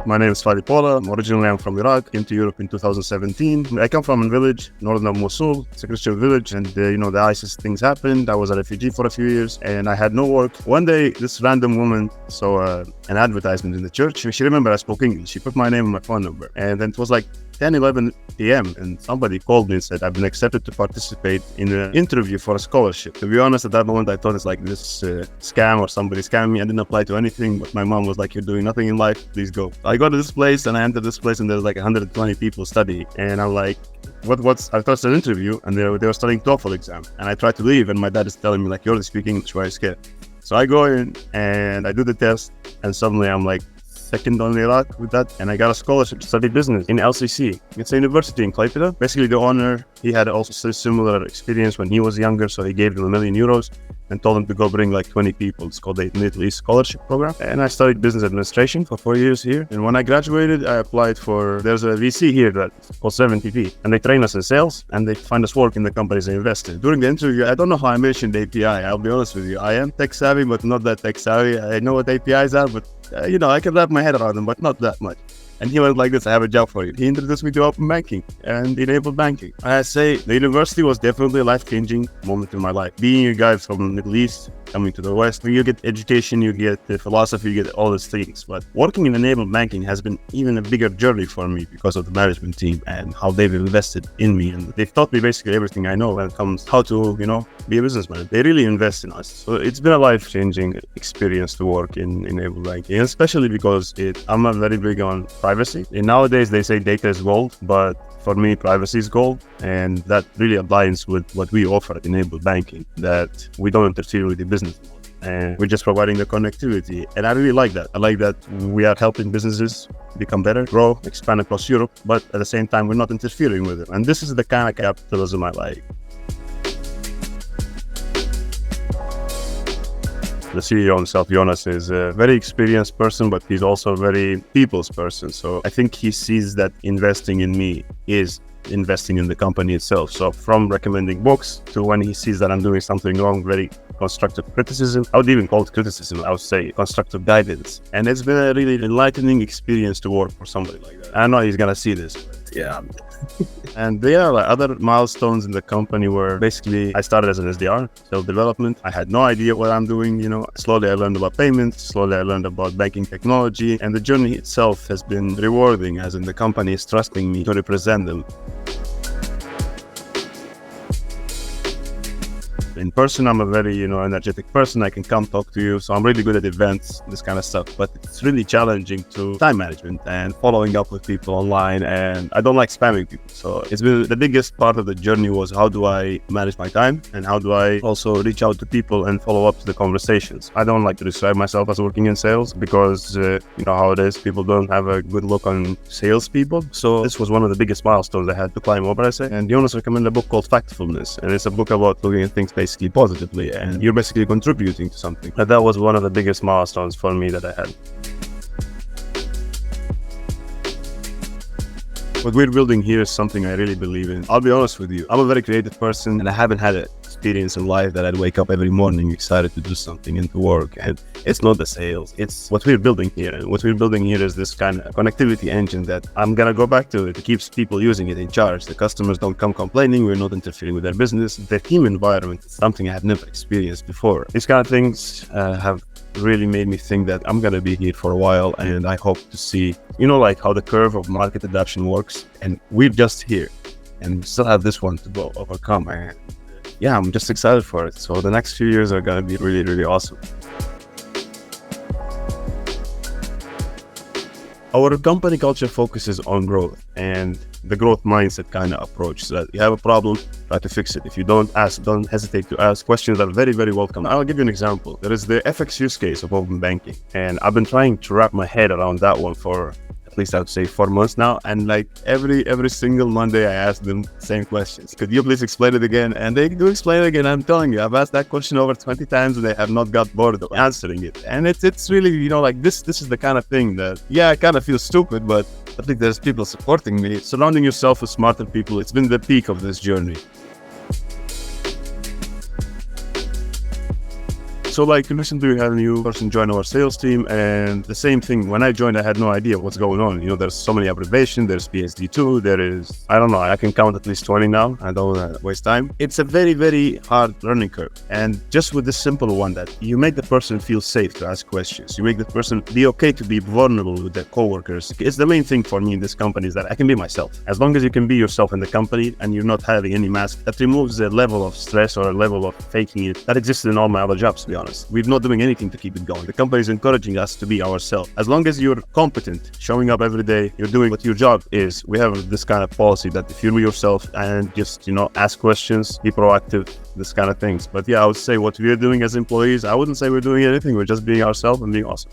My name is Fadi Pola. Originally, I'm from Iraq. Came to Europe in 2017. I come from a village, northern of Mosul. It's a Christian village, and the ISIS things happened. I was a refugee for a few years, and I had no work. One day, this random woman saw an advertisement in the church. She remembered I spoke English. She put my name and my phone number, and then it was like 10-11 p.m. and somebody called me and said, I've been accepted to participate in an interview for a scholarship. To be honest, at that moment, I thought it's like this scam or somebody scamming me. I didn't apply to anything, but my mom was like, you're doing nothing in life, please go. I go to this place and I entered this place and there's like 120 people studying. And I'm like, what's, I thought it's an interview, and they were studying TOEFL exam. And I tried to leave and my dad is telling me like, you're speaking English, why are you scared? So I go in and I do the test, and suddenly I'm like, second on Iraq with that, and I got a scholarship to study business in LCC. It's a university in Klaipeda. Basically, the owner, he had also similar experience when he was younger, so he gave them €1 million and told them to go bring like 20 people. It's called the Middle East Scholarship Program. And I studied business administration for 4 years here. And when I graduated, I applied there's a VC here that's called 7TP, and they train us in sales and they find us work in the companies they invest in. During the interview, I don't know how I mentioned API. I'll be honest with you. I am tech savvy, but not that tech savvy. I know what APIs are, but I can wrap my head around them, but not that much. And he went like this, I have a job for you. He introduced me to open banking and enabled banking. I say the university was definitely a life-changing moment in my life. Being a guy from the Middle East, coming to the West, you get education, you get the philosophy, you get all these things. But working in enabled banking has been even a bigger journey for me because of the management team and how they've invested in me. And they've taught me basically everything I know when it comes how to, be a businessman. They really invest in us. So it's been a life-changing experience to work in enabled banking, and especially because I'm not very big on privacy. And nowadays they say data is gold, but for me, privacy is gold, and that really aligns with what we offer at enabled banking, that we don't interfere with the business model, and we're just providing the connectivity. And I really like that. I like that we are helping businesses become better, grow, expand across Europe, but at the same time, we're not interfering with it. And this is the kind of capitalism I like. The CEO himself, Jonas, is a very experienced person, but he's also a very people's person. So I think he sees that investing in me is investing in the company itself. So from recommending books to when he sees that I'm doing something wrong, very constructive criticism. I would even call it criticism. I would say constructive guidance. And it's been a really enlightening experience to work for somebody like that. I know he's going to see this, but yeah. And there are other milestones in the company where basically I started as an SDR, self-development. I had no idea what I'm doing, Slowly I learned about payments, slowly I learned about banking technology, and the journey itself has been rewarding, as in the company is trusting me to represent them. In person, I'm a very, energetic person. I can come talk to you. So I'm really good at events, this kind of stuff. But it's really challenging to time management and following up with people online. And I don't like spamming people. So it's been the biggest part of the journey was how do I manage my time and how do I also reach out to people and follow up to the conversations. I don't like to describe myself as working in sales because you know how it is. People don't have a good look on salespeople. So this was one of the biggest milestones I had to climb over, I say. And Jonas recommended a book called Factfulness. And it's a book about looking at things basically positively, and you're basically contributing to something. And that was one of the biggest milestones for me that I had. What we're building here is something I really believe in. I'll be honest with you, I'm a very creative person, and I haven't had an experience in life that I'd wake up every morning excited to do something and to work. And it's not the sales, it's what we're building here. And what we're building here is this kind of connectivity engine that I'm gonna go back to. It keeps people using it in charge. The customers don't come complaining, we're not interfering with their business. The team environment is something I had never experienced before. These kind of things have really made me think that I'm gonna be here for a while, and I hope to see, like how the curve of market adoption works, and we're just here and still have this one to go overcome. And yeah, I'm just excited for it. So the next few years are gonna be really, really awesome. Our company culture focuses on growth and the growth mindset kind of approach. So that you have a problem, try to fix it. If you don't hesitate to ask. Questions are very, very welcome. I'll give you an example. There is the FX use case of open banking, and I've been trying to wrap my head around that one for at least I would say 4 months now. And like every single Monday, I ask them the same questions. Could you please explain it again? And they do explain it again. I'm telling you, I've asked that question over 20 times and they have not got bored of answering it. And it's really, like this is the kind of thing that, I kind of feel stupid, but I think there's people supporting me. Surrounding yourself with smarter people, it's been the peak of this journey. So like recently we had a new person join our sales team, and the same thing, when I joined I had no idea what's going on. There's so many abbreviations, there's PSD2, there is, I don't know, I can count at least 20 now. I don't want to waste time. It's a very, very hard learning curve. And just with this simple one, that you make the person feel safe to ask questions. You make the person be okay to be vulnerable with their coworkers. It's the main thing for me in this company, is that I can be myself. As long as you can be yourself in the company and you're not having any mask, that removes the level of stress or a level of faking it that exists in all my other jobs, to be honest. We're not doing anything to keep it going. The company is encouraging us to be ourselves. As long as you're competent, showing up every day, you're doing what your job is, we have this kind of policy that if you're yourself and just, ask questions, be proactive, this kind of things. But yeah, I would say what we're doing as employees, I wouldn't say we're doing anything. We're just being ourselves and being awesome.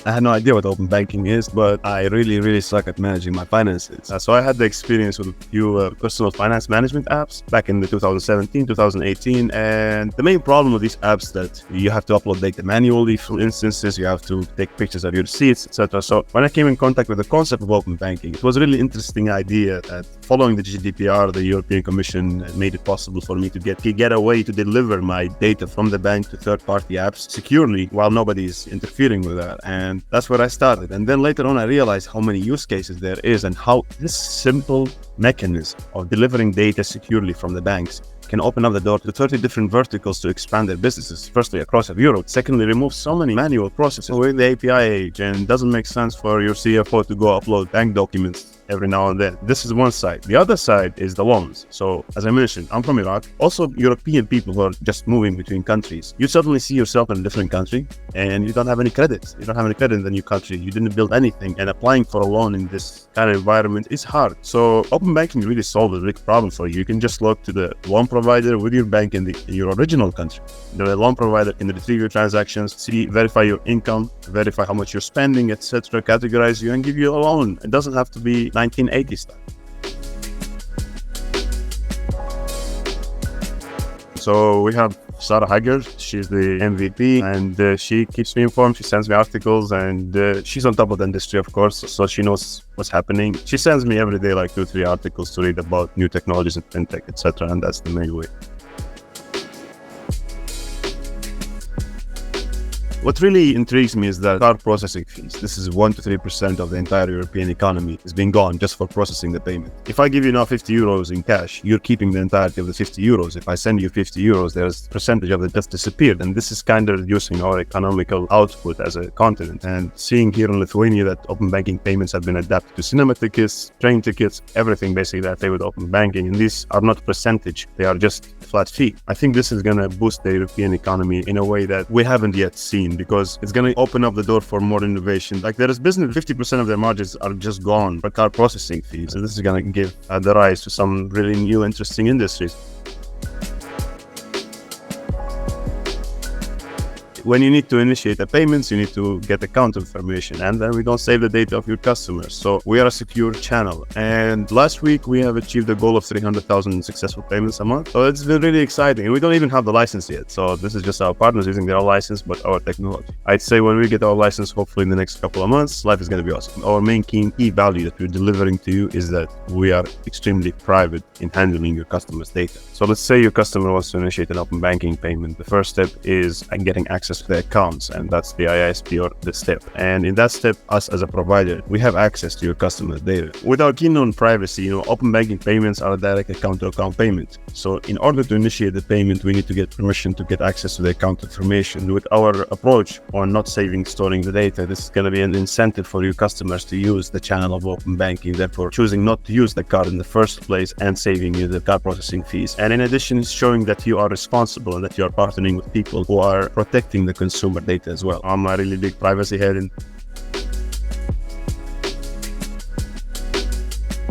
I had no idea what open banking is, but I really, really suck at managing my finances. So I had the experience with a few personal finance management apps back in the 2017, 2018. And the main problem with these apps that you have to upload data manually. For instances, you have to take pictures of your receipts, etc. So when I came in contact with the concept of open banking, it was a really interesting idea that following the GDPR, the European Commission made it possible for me to get a way to deliver my data from the bank to third-party apps securely while nobody's interfering with that. And that's where I started. And then later on, I realized how many use cases there is and how this simple mechanism of delivering data securely from the banks can open up the door to 30 different verticals to expand their businesses. Firstly, across Europe. Secondly, remove so many manual processes. We're in the API age, and it doesn't make sense for your CFO to go upload bank documents every now and then. This is one side. The other side is the loans. So as I mentioned, I'm from Iraq. Also, European people who are just moving between countries. You suddenly see yourself in a different country and you don't have any credits. You don't have any credit in the new country. You didn't build anything, and applying for a loan in this kind of environment is hard. So open banking really solves a big problem for you. You can just log to the loan provider with your bank in your original country. The loan provider can retrieve your transactions, verify your income, verify how much you're spending, etc., categorize you and give you a loan. It doesn't have to be 1980 style. So we have Sarah Hager, she's the MVP, and she keeps me informed. She sends me articles, and she's on top of the industry, of course, so she knows what's happening. She sends me every day like 2-3 articles to read about new technologies in fintech, etc., and that's the main way. What really intrigues me is that card processing fees. This is 1 to 3% of the entire European economy is being gone just for processing the payment. If I give you now 50 euros in cash, you're keeping the entirety of the 50 euros. If I send you 50 euros, there's a percentage of it just disappeared. And this is kind of reducing our economical output as a continent. And seeing here in Lithuania that open banking payments have been adapted to cinema tickets, train tickets, everything basically that they with open banking. And these are not percentage, they are just flat fee. I think this is going to boost the European economy in a way that we haven't yet seen, because it's going to open up the door for more innovation. Like there is business, 50% of their margins are just gone for card processing fees. So this is going to give the rise to some really new, interesting industries. When you need to initiate the payments, you need to get account information, and then we don't save the data of your customers. So we are a secure channel. And last week we have achieved the goal of 300,000 successful payments a month. So it's been really exciting. And we don't even have the license yet. So this is just our partners using their license, but our technology. I'd say when we get our license, hopefully in the next couple of months, life is going to be awesome. Our main key value that we're delivering to you is that we are extremely private in handling your customers' data. So let's say your customer wants to initiate an open banking payment. The first step is getting access to the accounts, and that's the ISP or the step. And in that step, us as a provider, we have access to your customer's data. With our keen on privacy, open banking payments are a direct account-to-account payment. So in order to initiate the payment, we need to get permission to get access to the account information. With our approach on not storing the data, this is going to be an incentive for your customers to use the channel of open banking, therefore choosing not to use the card in the first place and saving you the card processing fees. And in addition, it's showing that you are responsible and that you are partnering with people who are protecting the consumer data as well. I'm a really big privacy head, and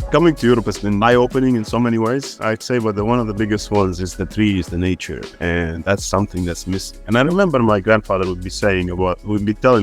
coming to Europe has been eye-opening in so many ways, I'd say, but one of the biggest ones is the trees, the nature, and that's something that's missing. And I remember my grandfather would be telling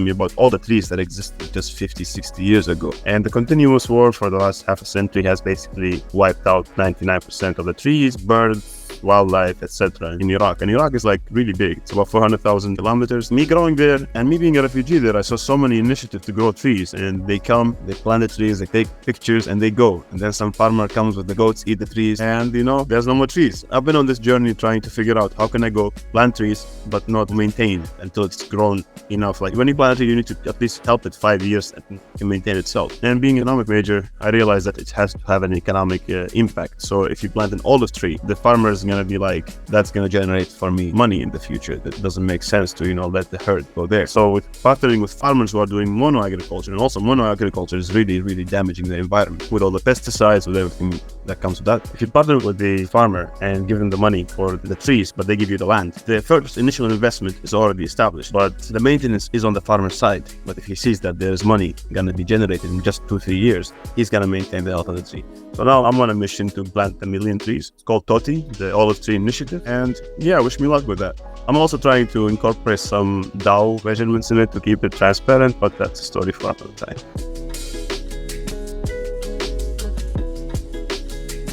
me about all the trees that existed just 50, 60 years ago. And the continuous war for the last half a century has basically wiped out 99% of the trees, birds, wildlife, etc. in Iraq. And Iraq is like really big. It's about 400,000 kilometers. Me growing there and me being a refugee there, I saw so many initiatives to grow trees, and they come, they plant the trees, they take pictures, and they go. And then some farmer comes with the goats, eat the trees, and there's no more trees. I've been on this journey trying to figure out how can I go plant trees but not maintain it until it's grown enough. Like when you plant a tree, you need to at least help it 5 years and can maintain itself. And being an economic major, I realized that it has to have an economic impact. So if you plant an olive tree, the farmer is going to be like, that's going to generate for me money in the future. That doesn't make sense to let the herd go there. So with partnering with farmers who are doing mono agriculture, and also mono agriculture is really damaging the environment with all the pesticides, with everything that comes with that. If you partner with the farmer and give them the money for the trees, but they give you the land, the first initial investment is already established, but the maintenance is on the farmer's side. But if he sees that there's money going to be generated in just 2-3 years, he's going to maintain the health of the tree. So now I'm on a mission to plant 1 million trees. It's called TOTI, the Olive Tree Initiative. And yeah, wish me luck with that. I'm also trying to incorporate some DAO measurements in it to keep it transparent, but that's a story for another time.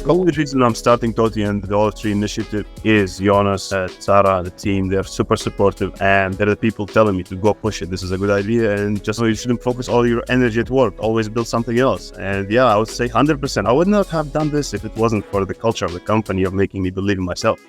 The only reason I'm starting TOTI and the Olive Tree Initiative is Jonas, Sarah, the team. They're super supportive, and they're the people telling me to go push it. This is a good idea, and just so you shouldn't focus all your energy at work. Always build something else. And yeah, I would say 100%. I would not have done this if it wasn't for the culture of the company of making me believe in myself.